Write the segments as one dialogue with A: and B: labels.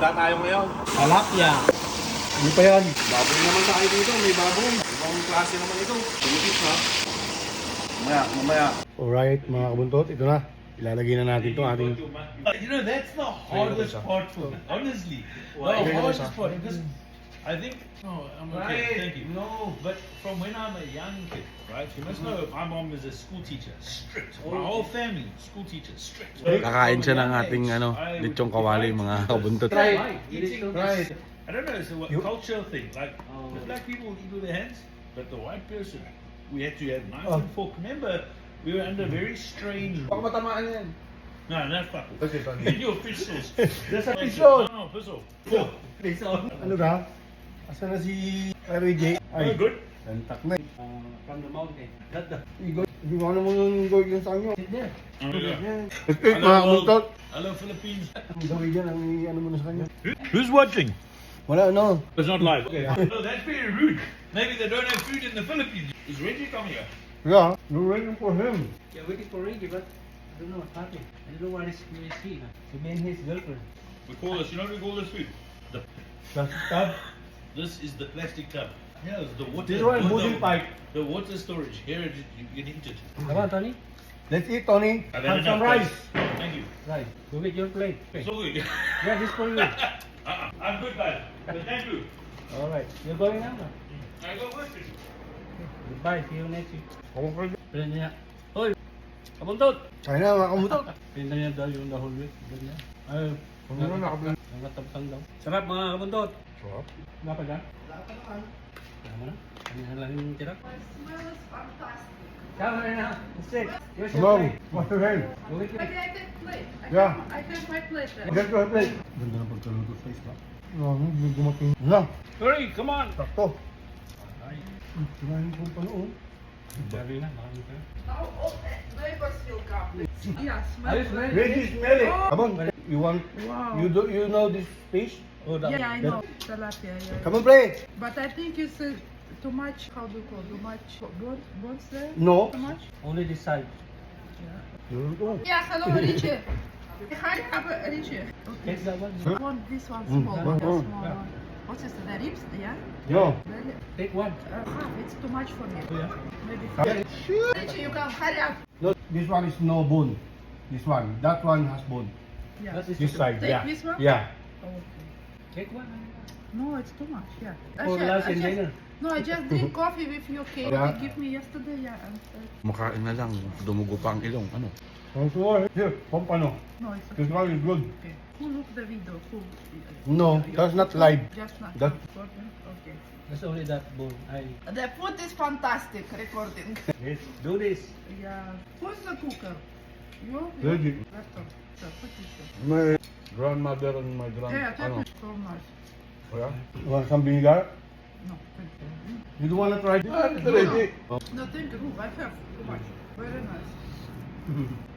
A: isda tayo ngayon.
B: Tilapia. Ano pa yan?
A: Baboy naman tayo dito, may baboy. Ibang klase naman ito. Pilipit ha. Mamaya.
B: Alright mga kabuntot, ito na. Ilalagay na natin itong ating...
C: You know, that's the hardest part for me, honestly. The hardest part, because I think, no, I'm okay, thank you. No, but from when I'm a young kid, right, you must know my mom is a school teacher, strict. My whole family, school teacher, strict.
D: Kakain siya ng ating lechong kawali mga kabuntot.
B: Try
C: Eating
B: it. Try it.
C: I don't know, it's a cultural thing. Like, the black people eat with their hands, but the white person, we had to have knife and fork. Remember, we were under very strange...
B: Baka matamaan yan.
C: No, not fuck.
B: Okay, sorry.
C: Your fish sauce.
B: There's a fish sauce.
C: No, fish sauce.
B: Please on. Ano ka? Asa na si RJ?
C: Oh, good.
B: Lantak na.
E: From the mountain. Not the...
B: Igoy. Hindi mo naman yung goy yung sa inyo.
E: There.
B: Let's eat mga kabuntot.
C: Hello, Philippines.
B: Ang gawin dyan, ang ano mo na sa kanya.
C: Who's watching?
B: Wala ano.
C: It's not live. Okay. No, that's very rude. Maybe they don't have food in the Philippines. Is Reggie coming here?
B: Yeah, you're waiting for him.
E: Yeah, waiting for Reggie, but I don't know what's happening. I don't know where is he. He and his girlfriend.
C: We call this, you know what we call this food? The,
B: Plastic tub.
C: this is the plastic tub. Yeah, it's the water.
B: This one, moving pipe.
C: The water storage. Here, you can eat it.
E: Come on, Tony.
B: Let's eat, Tony.
C: I've
B: Have
C: had
B: some
C: enough,
B: rice.
C: guys. Thank you.
E: Right. Go get your plate.
C: It's all good.
E: Yeah, this for you.
C: I'm good, guys. But thank you.
E: All right. You're going now? No?
C: I go with you.
E: Goodbye. See you next week.
B: Okay.
E: Pinanda niya. Hoy! Kabuntot!
B: Kaya na mga kabuntot.
E: Pinanda niya daw yung the whole week. Ganyan. Ay,
B: Ano na nakabili?
E: nangatapang daw. Sarap mga kabuntot.
B: Sarap.
E: Nga pa dyan? Tama na. Kanya lang yung tira.
F: Smell is fantastic.
E: Tama na. Sit. Here's your
B: Hello.
E: plate.
B: What's your name?
E: Go get your
F: Okay, I take plate.
B: Yeah.
F: I have my plate there.
B: Get your plate. Ganda na pagkaluto sa isla. Hindi gumating. Na,
C: Hurry, come on.
B: sakto. Kinahin ko pa noon.
E: Dali na. Marami pa.
F: Now all the neighbors will come. Yeah, smell.
E: Ayos na.
B: Ready, smell it. Come on. You want,
F: Wow.
B: you know this fish?
E: Oh, that
F: Yeah, I know. Tilapia, yeah.
B: Come on, play.
F: But I think it's too much, how do you call, too much bones there?
B: No.
F: Too much?
E: Only this side.
B: Luto.
F: Yeah, hello, Richie. Hi, Richie.
E: Take that one.
F: I want this one small,
B: Mm,
F: the
B: mm,
F: small one. What is the ribs? Yeah?
B: No.
F: Really?
E: Take one.
F: Half, it's too much for me.
E: Yeah.
F: Maybe
B: Yeah.
F: Richie, you can hurry up.
B: No, this one is no bone. This one. That one has bone.
F: Yeah.
E: That is
B: This side,
F: Take
B: yeah.
F: this one?
B: Yeah.
F: Okay.
E: Take one.
F: No, it's too much, yeah.
E: For lunch and dinner.
F: No, I just drink coffee with your cake
B: Yeah.
F: you give me yesterday, yeah. And,
D: Makain na lang, dumugo pa ang ilong. Ano?
B: I'm sure. Here, pompano.
F: no, it's
B: This
F: okay.
B: one is good.
F: Okay. Who look the video? Who?
B: No, that's not live.
F: Just not.
B: That-
F: Recording? Okay.
E: There's only that bone.
F: The food is fantastic, recording.
E: Yes. Do this.
F: Yeah. Who's the cooker? You?
B: Reggie.
F: Laptop. So, put it there.
B: My grandmother and my
F: Yeah,
B: ano.
F: that is so nice.
B: Kaya? You want some vinegar?
F: No, thank you.
B: You don't want to try this? Ready.
F: No, thank you. I have too much. Very nice.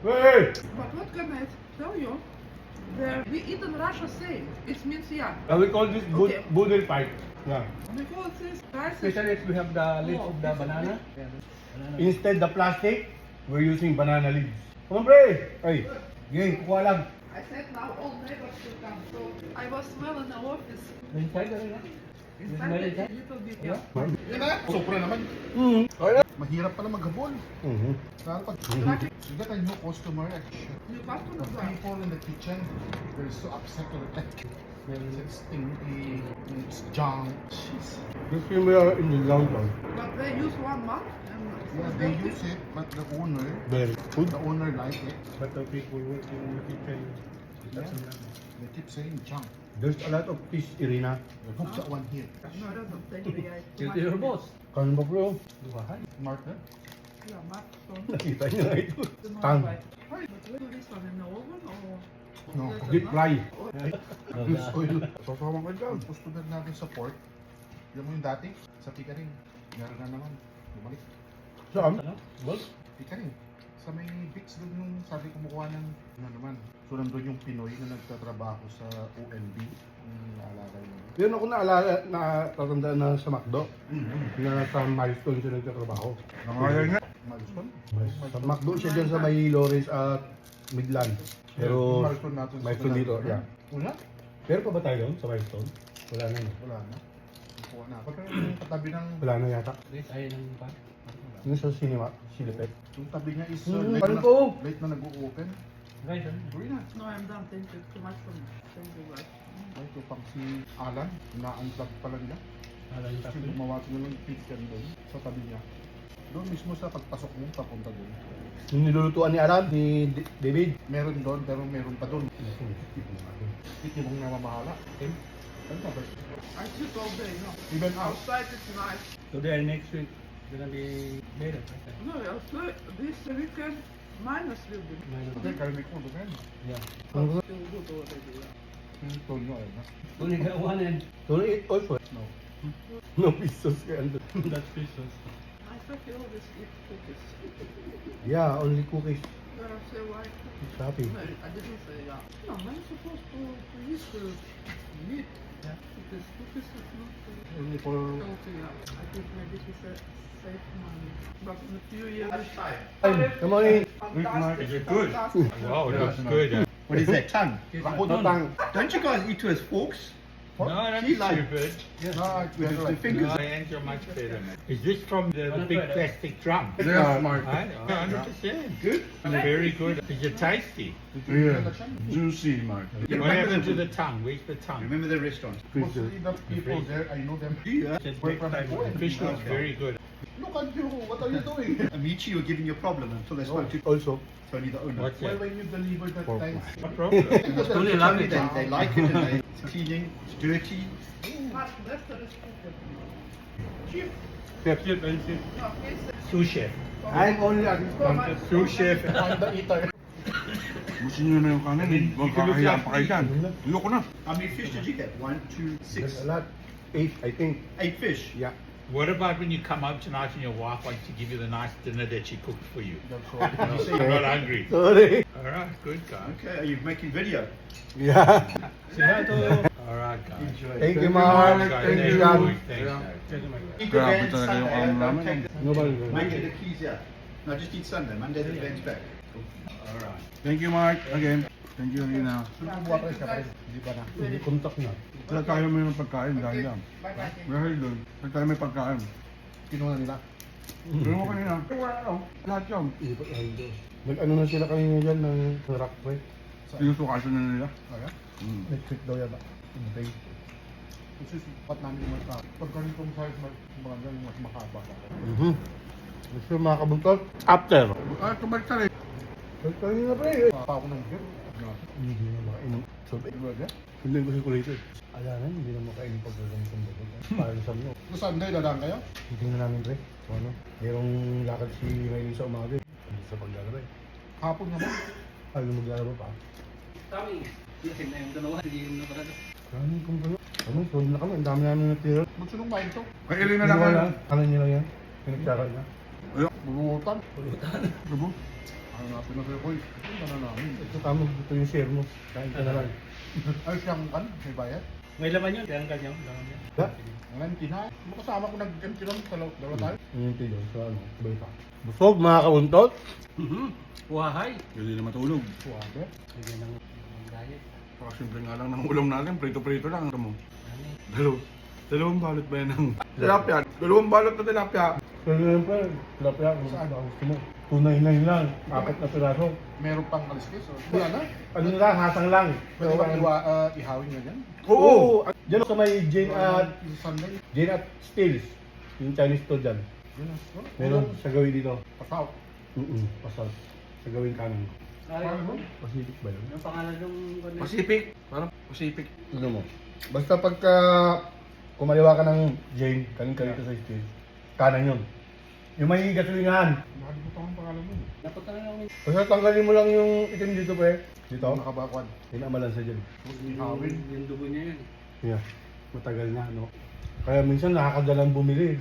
B: Hey!
F: But what can I tell you? We eat in Russia same. It means yeah.
B: We call this
F: Okay.
B: boodle pipe. Yeah.
F: Because this rice is
E: Especially if we have the leaf of the banana.
B: Instead the plastic, we're using banana leaves. Come on, pre! Ay, yay, kuha lang.
F: I said now all neighbors will come. So I was smelling the office.
E: Inside the rin.
F: Inside
E: smell
F: a
E: it,
F: little bit.
E: Yeah.
F: Yeah.
G: Sobra naman.
B: Kaya?
G: Mahirap pala maghabol. Lalo pag
F: Like
G: you get a new customer at
F: you got to
G: the
F: know that.
G: people in the kitchen, they're so upset with the it's stinky, it's junk. Jeez.
B: This film we are in the downtown.
F: But they use 1 month and
G: Yeah, they use it, but the owner
B: Very good.
G: like it.
B: But the people working in the kitchen,
G: Yeah. They keep saying junk.
B: there's a lot of fish, Irina.
G: Hook that one here.
F: no, no, no, thank you. Yeah,
E: Kill your boss.
B: Kanin ba bro?
E: Duwahan.
G: Mark that.
F: Yeah, Mark. So,
B: Nakita niyo na ito.
F: the more
B: Tang.
F: like, but we do this one in the oven or?
G: No,
F: There's
B: Deep
F: enough?
B: fry.
G: Use oil. Sasawang ka dyan. Gusto na natin sa pork. Yan mo yung dati, sa Pickering. Meron na naman. Bumalik.
B: Saan?
E: Ano? Boss?
G: Pickering. Sa may Bix doon yung sabi kumukuha ng ano naman. So nandun yung Pinoy na nagtatrabaho sa ONB. Yung naalala yun.
B: Yun ako naalala, natatandaan na sa McDo. Na sa Milestone siya nagtatrabaho.
G: Nangayon nga. Milestone?
B: Sa McDo siya dyan sa may Lawrence at Midland. Pero
G: Milestone natin sa
B: Milestone dito, yeah.
G: Wala?
B: Meron pa ba tayo doon sa Whitestone? Wala na no?
G: Wala na. Kukuha na. Pagka yung katabi ng...
B: Wala na yata.
E: Guys, ayaw ng pa.
B: Ano sa cinema? Silipet?
G: Yung tabi niya is
B: Paano to?
G: late na nag-o-open.
E: Guys, ano?
G: Gawin na.
F: No, I'm done. Thank you. Too much for me. Thank you, guys.
G: Ay, ito pang si Alan. Na-unplug pala nila.
E: Alam yung
G: Kasi
E: tatlo.
G: gumawa sila ng kitchen doon sa tabi niya. Doon mismo sa pagpasok mo, papunta doon.
B: Yung nilulutuan ni Aram, ni David.
G: Meron doon, pero meron pa doon. Hindi mong namamahala. Okay? Ano ba?
F: I sit all day, no.
G: Even out.
F: Outside it's nice.
E: Today and next week, gonna be better.
F: No, outside this weekend, minus will be.
G: Okay, karinig mo doon.
E: Yeah.
F: Still good already, yeah.
G: Yung told nyo ayun na.
E: Only got one and
B: Don't eat also.
G: No.
B: No pisos kaya andun.
E: that's Christmas.
F: I thought you always eat cookies.
B: Yeah, only cookies.
F: Yeah, I say why cookies?
B: Happy.
F: No, I didn't say yeah. No, I'm supposed to eat meat.
E: Yeah.
F: Cookies is not
G: Only for...
F: healthy. Yeah. I think maybe it's a safe money. But in a few years,
B: Come on in.
F: Is it good?
D: Wow, that's good.
H: What is that, tongue?
B: Tang.
H: Don't you guys eat with forks?
D: No, that's
H: She like-
D: stupid.
G: No, it's better
H: The
G: like
H: fingers.
D: Hands are much better, man. Is this from the big plastic drum?
G: Yeah, Mark.
D: 100%.
H: Good.
D: Very good. Is it tasty?
G: Yeah.
B: Juicy, Mark.
D: What happened to the tongue? Where's the tongue?
H: Remember the restaurant?
G: Mostly the people there, I know them. Work from home.
D: Fish looks very good.
G: Look at you, what are you doing?
H: Amici were giving you a problem until they spoke to
B: Also,
H: Tony the owner.
D: What's
G: Why
D: that?
G: when you deliver that
B: Pork.
G: time?
D: What problem?
H: Tony
E: love it.
H: they like it and they it's cleaning, it's dirty.
F: much better is cooking. Cheap.
B: chef.
F: No, it's
D: Sous chef.
B: I'm only a
F: so much.
D: Sous chef.
G: I'm the eater.
B: Gusto nyo na yung kanin. Magkakaya pa kayo dyan. Ayoko na.
H: How many fish did you get? 1, 2,
B: There's
H: 6,
B: a lot. 8, I think.
H: 8 fish.
B: Yeah.
D: What about when you come home tonight and your wife wants to give you the nice dinner that she cooked for you?
G: That's all.
H: You say,
D: I'm not hungry.
B: Sorry.
D: All right, good guy.
H: okay, are you making video?
B: Yeah.
D: All right, guys.
B: Thank you, Mark.
D: Guys,
B: Thank you,
D: thanks,
B: John.
D: boys. Thanks, guys.
H: Eat the
B: Grabe
H: van
B: talaga yung
H: Sunday,
B: ano
H: don't
B: namin.
H: take the,
B: Nobody
H: Monday the keys here. No, just eat Sunday. Monday the van's back.
D: All right.
B: Thank you, Mark. Again. Thank you, Rina.
G: Kumuha pa rin ka pa rin. Hindi ba na?
B: Hindi contact na. Wala tayo may pagkain dahil lang. Dahil doon. Wala tayo may pagkain.
G: Kinuha nila.
B: Pero mo kanina. Lahat yun. Nag-ano na sila kanina dyan ng rock break. Sinusukasan na nila.
G: Kaya?
B: Next week daw yata. Okay.
G: Kasi sipat namin yung mga pag ganitong size, mga ganun mas mahaba.
B: Gusto mga kabuntot? After.
G: Ah, kumalik ka rin.
B: Kanina pa eh.
G: Pa ako ng beer.
B: Hindi na makainom. So, hindi ko circulated. Alanan, hindi na makainom pag ganitong bagot. Para sa mo.
G: So Sunday, dadaan kayo?
B: Tingnan namin pre. So ano? Merong lakad si Maylin sa umaga. Hindi sa paglalaro eh.
G: Hapon naman.
B: Ayaw maglalaro pa.
E: Kami, isin na yung dalawa, hindi yung nakarado.
B: Kanin kung ano. Kami, solve na kami. Ang dami namin natira.
G: Gusto nung main to.
B: Kaya ilin na lang ano. Kanan niya lang yan. Pinagtsara niya.
G: Ayok, bulutan. Lubo. Ano natin na sa'yo, boy? Ito na namin.
B: Ito tamo. Ito yung share mo. Kain ka na lang.
G: Ay, siyang kan, may bayad.
E: May laman yun, kaya ang kanyang laman yun.
B: Ha?
G: Ngayon, kinain. Makasama ko nag-empty lang, dalawa tayo.
B: Yung yun. So ano? Sabay pa. Busog mga kauntot.
E: Wahay!
B: Hindi na matulog.
G: Suwabe.
E: Lagyan ng diet.
B: Simple nga lang ng ulam natin. Prito-prito lang. Ano mo? Dalawang balot ba yan ng tilapia? Dalawang balot na tilapia. Pero yun pa, tilapia kung saan ako gusto mo. 299 lang, 4 na piraso.
G: Meron pang kaliskis. Wala na.
B: Ano lang, hasang lang.
G: Pwede ba ihawin nyo dyan?
B: Oo! Diyan sa may
G: Sunday.
B: Jane at Steels. Yung Chinese store dyan.
G: Yun na.
B: Meron sa gawin dito.
G: Pasaw.
B: Pasal. Sa gawin kanan.
G: Paano mo?
B: Pacific ba yun?
E: Yung pangalan ng...
B: Pacific. Parang Pacific. Ano mo? Basta pagka kumaliwa ka ng Jane, kanin ka dito sa Steel. Kanan yun. Yung may gasolinahan.
G: Nakalimutan ang pangalan mo.
E: Napunta na lang
B: Basta tanggalin mo lang yung itim dito pre. Dito.
G: Nakabakwan.
B: Pinamalan sa dyan.
G: Ihawin.
E: yung dugo niya yun.
B: Yeah. Matagal na, no? Kaya minsan nakakadalang bumili.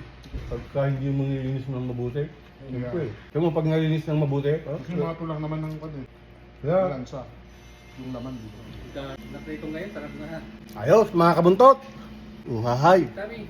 B: Pagka hindi mo nilinis ng mabuti.
G: Yeah.
B: Kaya mo pag nalinis ng mabuti,
G: Kasi mga tulang naman ng kwan eh.
B: yeah.
G: Lansa. Yung laman dito.
E: Naprito ngayon, sarap na ha.
B: Ayos mga kabuntot! Uhahay!
E: Kami,